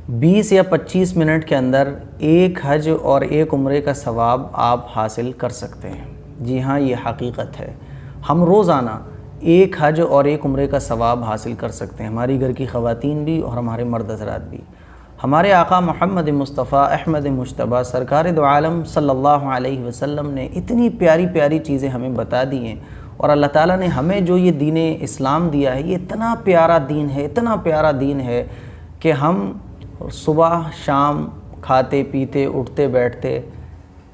20 یا 25 منٹ کے اندر ایک حج اور ایک عمرے کا ثواب آپ حاصل کر سکتے ہیں۔ جی ہاں، یہ حقیقت ہے۔ ہم روزانہ ایک حج اور ایک عمرے کا ثواب حاصل کر سکتے ہیں، ہماری گھر کی خواتین بھی اور ہمارے مرد حضرات بھی۔ ہمارے آقا محمد مصطفیٰ احمد مجتبیٰ سرکار دو عالم صلی اللہ علیہ وسلم نے اتنی پیاری پیاری چیزیں ہمیں بتا دی ہیں، اور اللہ تعالیٰ نے ہمیں جو یہ دین اسلام دیا ہے، یہ اتنا پیارا دین ہے، اتنا پیارا دین ہے کہ ہم صبح شام کھاتے پیتے اٹھتے بیٹھتے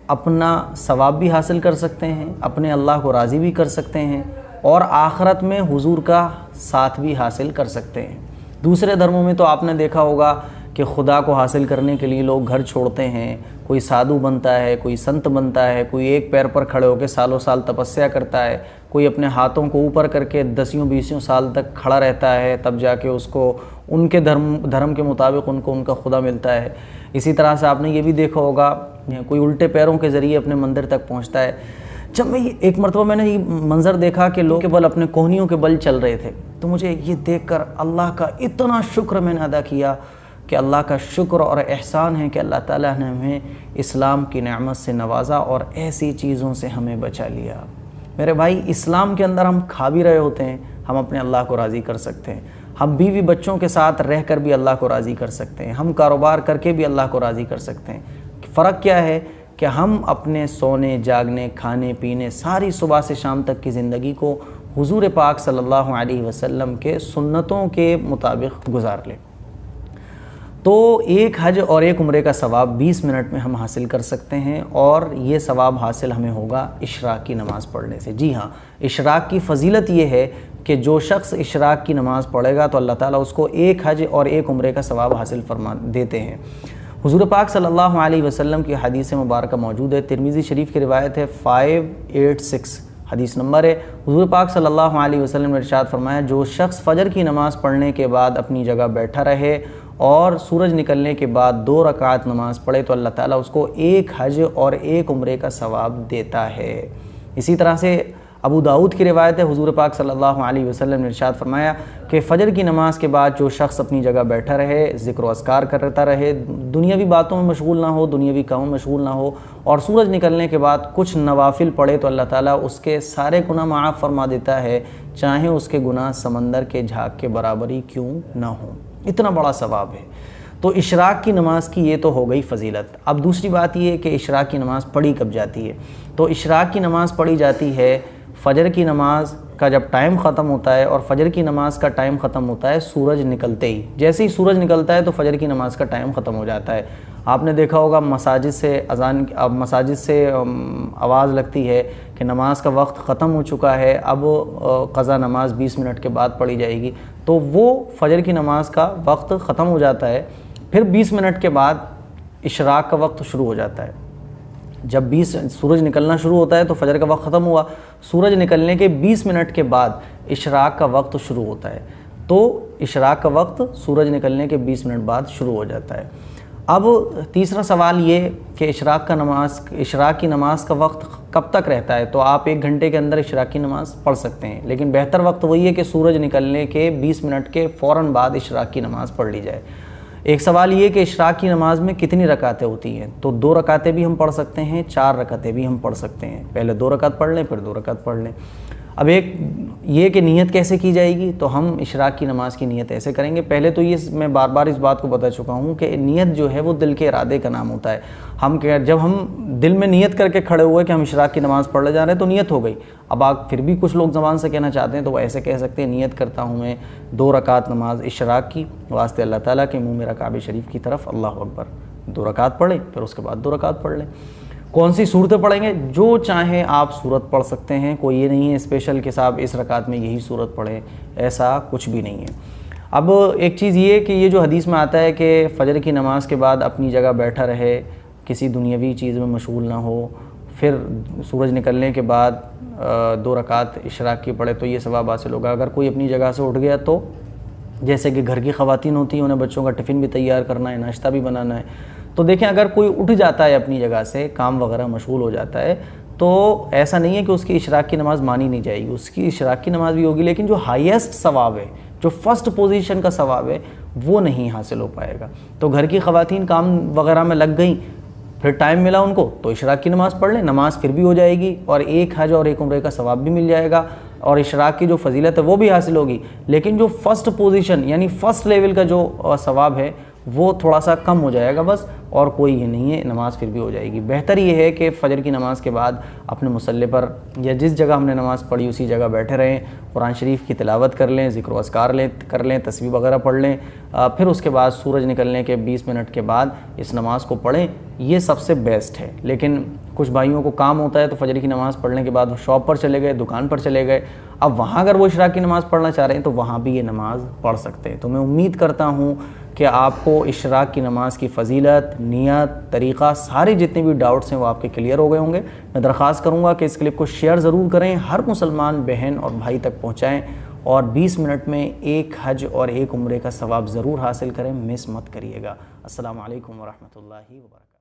اپنا ثواب بھی حاصل کر سکتے ہیں، اپنے اللہ کو راضی بھی کر سکتے ہیں، اور آخرت میں حضور کا ساتھ بھی حاصل کر سکتے ہیں۔ دوسرے دھرموں میں تو آپ نے دیکھا ہوگا کہ خدا کو حاصل کرنے کے لیے لوگ گھر چھوڑتے ہیں، کوئی سادھو بنتا ہے، کوئی سنت بنتا ہے، کوئی ایک پیر پر کھڑے ہو کے سالوں سال تپسیا کرتا ہے، کوئی اپنے ہاتھوں کو اوپر کر کے 10-20 سال تک کھڑا رہتا ہے، تب جا کے اس کو ان کے دھرم کے مطابق ان کا خدا ملتا ہے۔ اسی طرح سے آپ نے یہ بھی دیکھا ہوگا کوئی الٹے پیروں کے ذریعے اپنے مندر تک پہنچتا ہے۔ جب میں ایک مرتبہ میں نے یہ منظر دیکھا کہ لوگ کے بل اپنے کوہنیوں کے بل چل رہے تھے، تو مجھے یہ دیکھ کر اللہ کا اتنا شکر میں نے ادا کیا کہ اللہ کا شکر اور احسان ہے کہ اللہ تعالیٰ نے ہمیں اسلام کی نعمت سے نوازا اور ایسی چیزوں سے ہمیں بچا لیا۔ میرے بھائی، اسلام کے اندر ہم کھا بھی رہے ہوتے ہیں، ہم اپنے اللہ کو راضی کر سکتے ہیں، ہم بیوی بچوں کے ساتھ رہ کر بھی اللہ کو راضی کر سکتے ہیں، ہم کاروبار کر کے بھی اللہ کو راضی کر سکتے ہیں۔ فرق کیا ہے کہ ہم اپنے سونے جاگنے کھانے پینے ساری صبح سے شام تک کی زندگی کو حضور پاک صلی اللہ علیہ وسلم کے سنتوں کے مطابق گزار لیں، تو ایک حج اور ایک عمرے کا ثواب 20 منٹ میں ہم حاصل کر سکتے ہیں، اور یہ ثواب حاصل ہمیں ہوگا اشراق کی نماز پڑھنے سے۔ جی ہاں، اشراق کی فضیلت یہ ہے کہ جو شخص اشراق کی نماز پڑھے گا تو اللہ تعالیٰ اس کو ایک حج اور ایک عمرے کا ثواب حاصل فرما دیتے ہیں۔ حضور پاک صلی اللہ علیہ وسلم کی حدیث مبارکہ موجود ہے، ترمذی شریف کی روایت ہے، 586 حدیث نمبر ہے۔ حضور پاک صلی اللہ علیہ وسلم نے ارشاد فرمایا، جو شخص فجر کی نماز پڑھنے کے بعد اپنی جگہ بیٹھا رہے اور سورج نکلنے کے بعد 2 رکعت نماز پڑھے تو اللہ تعالیٰ اس کو ایک حج اور ایک عمرے کا ثواب دیتا ہے۔ اسی طرح سے ابو داؤد کی روایت ہے، حضور پاک صلی اللہ علیہ وسلم نے ارشاد فرمایا کہ فجر کی نماز کے بعد جو شخص اپنی جگہ بیٹھا رہے، ذکر و اذکار کرتا رہے، دنیاوی باتوں میں مشغول نہ ہو، دنیاوی کاموں میں مشغول نہ ہو، اور سورج نکلنے کے بعد کچھ نوافل پڑھے تو اللہ تعالیٰ اس کے سارے گناہ معاف فرما دیتا ہے، چاہے اس کے گناہ سمندر کے جھاگ کے برابر ہی کیوں نہ ہوں۔ اتنا بڑا ثواب ہے۔ تو اشراق کی نماز کی یہ تو ہو گئی فضیلت۔ اب دوسری بات یہ ہے کہ اشراق کی نماز پڑھی کب جاتی ہے؟ تو اشراق کی نماز پڑھی جاتی ہے فجر کی نماز کا جب ٹائم ختم ہوتا ہے، اور فجر کی نماز کا ٹائم ختم ہوتا ہے سورج نکلتے ہی۔ جیسے ہی سورج نکلتا ہے تو فجر کی نماز کا ٹائم ختم ہو جاتا ہے۔ آپ نے دیکھا ہوگا مساجد سے آواز لگتی ہے کہ نماز کا وقت ختم ہو چکا ہے، اب قضا نماز 20 منٹ کے بعد پڑھی جائے گی، تو وہ فجر کی نماز کا وقت ختم ہو جاتا ہے۔ پھر 20 منٹ کے بعد اشراق کا وقت شروع ہو جاتا ہے۔ جب سورج نکلنا شروع ہوتا ہے تو فجر کا وقت ختم ہوا، سورج نکلنے کے 20 منٹ کے بعد اشراق کا وقت شروع ہوتا ہے، تو اشراق کا وقت سورج نکلنے کے 20 منٹ بعد شروع ہو جاتا ہے۔ اب تیسرا سوال یہ کہ اشراق کی نماز کا وقت کب تک رہتا ہے؟ تو آپ 1 گھنٹے کے اندر اشراق کی نماز پڑھ سکتے ہیں، لیکن بہتر وقت وہی ہے کہ سورج نکلنے کے 20 منٹ کے فوراً بعد اشراق کی نماز پڑھ لی جائے۔ ایک سوال یہ کہ اشراق کی نماز میں کتنی رکعتیں ہوتی ہیں؟ تو 2 رکعتیں بھی ہم پڑھ سکتے ہیں، 4 رکعتیں بھی ہم پڑھ سکتے ہیں۔ پہلے 2 رکعت پڑھ لیں، پھر 2 رکعت پڑھ لیں۔ اب ایک یہ کہ نیت کیسے کی جائے گی؟ تو ہم اشراق کی نماز کی نیت ایسے کریں گے۔ پہلے تو یہ میں بار بار اس بات کو بتا چکا ہوں کہ نیت جو ہے وہ دل کے ارادے کا نام ہوتا ہے۔ جب ہم دل میں نیت کر کے کھڑے ہوئے کہ ہم اشراق کی نماز پڑھنے جا رہے ہیں تو نیت ہو گئی۔ اب آپ پھر بھی کچھ لوگ زبان سے کہنا چاہتے ہیں تو وہ ایسے کہہ سکتے ہیں، نیت کرتا ہوں میں 2 رکعت نماز اشراق کی، واسطے اللہ تعالیٰ کے منہ میرا کعبہ شریف کی طرف، اللہ اکبر، 2 رکعت پڑھیں، پھر اس کے بعد 2 رکعت پڑھ لیں۔ کون سی صورتیں پڑھیں گے؟ جو چاہیں آپ صورت پڑھ سکتے ہیں، کوئی یہ نہیں ہے اسپیشل کہ صاحب اس رکعت میں یہی صورت پڑھیں، ایسا کچھ بھی نہیں ہے۔ اب ایک چیز یہ ہے کہ یہ جو حدیث میں آتا ہے کہ فجر کی نماز کے بعد اپنی جگہ بیٹھا رہے، کسی دنیاوی چیز میں مشغول نہ ہو، پھر سورج نکلنے کے بعد 2 رکعت اشراق کی پڑھے تو یہ ثواب حاصل ہوگا۔ اگر کوئی اپنی جگہ سے اٹھ گیا تو جیسے کہ گھر کی خواتین ہوتی ہیں، انہیں بچوں کا ٹفن بھی تیار کرنا ہے، ناشتہ بھی بنانا ہے، تو دیکھیں اگر کوئی اٹھ جاتا ہے اپنی جگہ سے، کام وغیرہ مشغول ہو جاتا ہے، تو ایسا نہیں ہے کہ اس کی اشراق کی نماز مانی نہیں جائے گی، اس کی اشراق کی نماز بھی ہوگی، لیکن جو ہائیسٹ ثواب ہے، جو فرسٹ پوزیشن کا ثواب ہے، وہ نہیں حاصل ہو پائے گا۔ تو گھر کی خواتین کام وغیرہ میں لگ گئیں، پھر ٹائم ملا ان کو تو اشراق کی نماز پڑھ لیں، نماز پھر بھی ہو جائے گی اور ایک حج اور ایک عمرے کا ثواب بھی مل جائے گا اور اشراق کی جو فضیلت ہے وہ بھی حاصل ہوگی، لیکن جو فرسٹ پوزیشن یعنی فرسٹ لیول کا جو ثواب ہے وہ تھوڑا سا کم ہو جائے گا بس، اور کوئی یہ نہیں ہے، نماز پھر بھی ہو جائے گی۔ بہتر یہ ہے کہ فجر کی نماز کے بعد اپنے مصلی پر یا جس جگہ ہم نے نماز پڑھی اسی جگہ بیٹھے رہیں، قرآن شریف کی تلاوت کر لیں، ذکر و اذکار کر لیں، تسبیح وغیرہ پڑھ لیں، پھر اس کے بعد سورج نکلنے کے 20 منٹ کے بعد اس نماز کو پڑھیں، یہ سب سے بیسٹ ہے۔ لیکن کچھ بھائیوں کو کام ہوتا ہے تو فجر کی نماز پڑھنے کے بعد وہ شاپ پر چلے گئے، دکان پر چلے گئے، اب وہاں اگر وہ اشراق کی نماز پڑھنا چاہ رہے ہیں تو وہاں بھی یہ نماز پڑھ سکتے ہیں۔ تو میں امید کرتا ہوں کہ آپ کو اشراق کی نماز کی فضیلت، نیت، طریقہ، سارے جتنے بھی ڈاؤٹس ہیں وہ آپ کے کلیئر ہو گئے ہوں گے۔ میں درخواست کروں گا کہ اس کلپ کو شیئر ضرور کریں، ہر مسلمان بہن اور بھائی تک پہنچائیں اور 20 منٹ میں ایک حج اور ایک عمرے کا ثواب ضرور حاصل کریں، مس مت کریے گا۔ السلام علیکم ورحمۃ اللہ وبرکاتہ۔